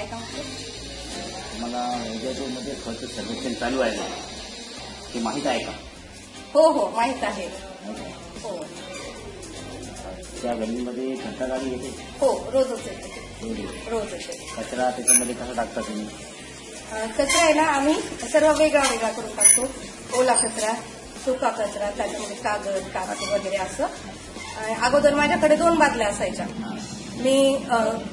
काय काम होतं? मला मध्ये खर्च सर्वेक्षण चालू आहे ना, ते माहीत आहे का? हो हो माहित आहे. हो त्या गल्लीमध्ये घंटा गाडी येते? हो रोजच येते. रोज येते. कचरा त्याच्यामध्ये कसा टाकता तुम्ही? कचरा आहे ना आम्ही सर्व वेगळा वेगळा करून टाकतो. ओला कचरा, सुका कचरा, त्याच्यामध्ये कागद कागद वगैरे असं. अगोदर माझ्याकडे 2 बादल्या असायच्या. मी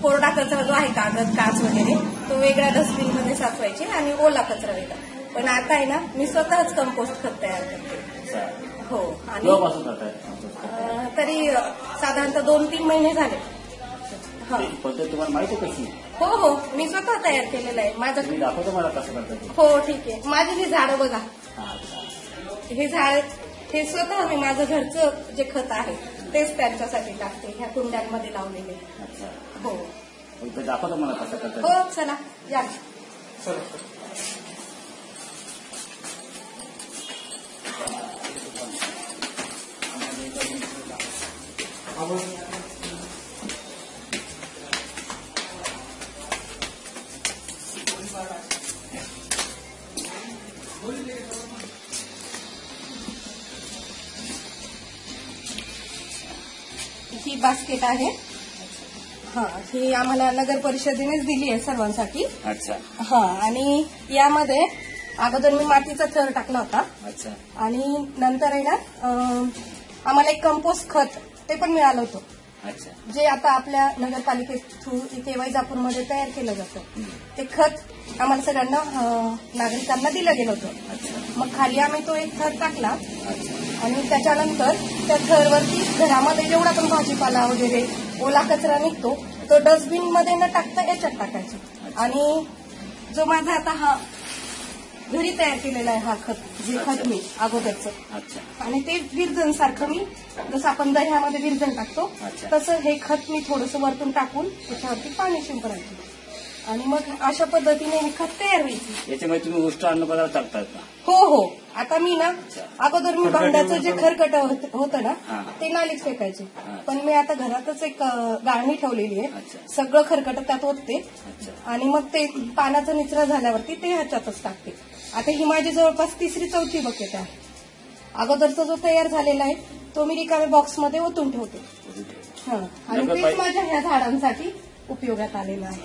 कोरडा कचरा जो आहे कागद काच वगैरे तो वेगळ्या डस्टबिनमध्ये साचवायचे आणि ओला कचरा वेगळा. पण आता आहे ना मी स्वतःच कंपोस्ट खत तयार करते. हो आणि तरी साधारणतः 2-3 महिने झाले. पद्धत तुम्हाला माहिती आहे कशी? हो हो मी स्वतः तयार केलेलं आहे. माझं दाखवतो मला कसं करतात. हो ठीक आहे. माझी ही झाडं बघा. हे झाड हे स्वतः मी माझं घरचं जे खत आहे तेच त्यांच्यासाठी टाकते. ह्या कुंड्यांमध्ये लावलेले. हो दाखवतो मला कसं करतात. हो चला या. ही बास्केट आहे. ही आम्हाला नगर परिषदेनेच दिली आहे सर्वांसाठी. अच्छा. आणि यामध्ये अगोदर मी मातीचा थर टाकला होता. अच्छा. आणि नंतर आहे ना आम्हाला एक कंपोस्ट खत ते पण मिळालं होतं. अच्छा. जे आता आपल्या नगरपालिके थ्रू इथे वैजापूरमध्ये तयार केलं जातं. ते खत आम्हाला सगळ्यांना नागरिकांना दिलं गेलं होतं. मग खाली आम्ही तो एक थर टाकला आणि त्याच्यानंतर त्या थरवरती घरामध्ये जेवढा पण भाजीपाला वगैरे ओला कचरा निघतो तो डस्टबिन मध्ये न टाकता याच्यात टाकायचा. आणि जो माझा आता हा घरी तयार केलेला आहे हा खत जे खत मी अगोदरचं आणि ते विरजण सारखं मी जसं आपण दह्यामध्ये विरजण टाकतो तसं हे खत मी थोडंसं वरतून टाकून त्याच्यावरती पाणी शिंपडायचं आणि मग अशा पद्धतीने हे खत तयार व्हायची. याच्यामध्ये तुम्ही उष्ट अन्न पदार्थ टाकतात का? हो हो. आता मी ना अगोदर मी भांड्याचं जे खरकट होतं ना ते नालीच फेकायचे. पण मी आता घरातच एक गाळणी ठेवलेली आहे. सगळं खरकट त्यात होते आणि मग ते पाण्याचा निचरा झाल्यावरती ते ह्याच्यातच टाकते. आता ही माझी जवळपास 3री-4थी बकेट आहे. अगोदरचा जो तयार झालेला आहे तो मी रिकाम्या बॉक्समध्ये ओतून ठेवते. आणि तेच माझ्या ह्या झाडांसाठी उपयोगात आलेलं आहे.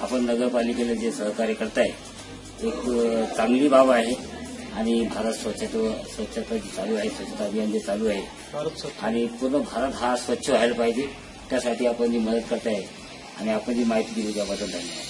आपण नगरपालिकेला जे सहकार्य करताय एक चांगली बाब आहे. आणि भारत स्वच्छता जी चालू आहे, स्वच्छता अभियान जे चालू आहे आणि पूर्ण भारत हा स्वच्छ व्हायला पाहिजे त्यासाठी आपण जी मदत करताय आणि आपण जी माहिती दिली त्याबद्दल धन्यवाद.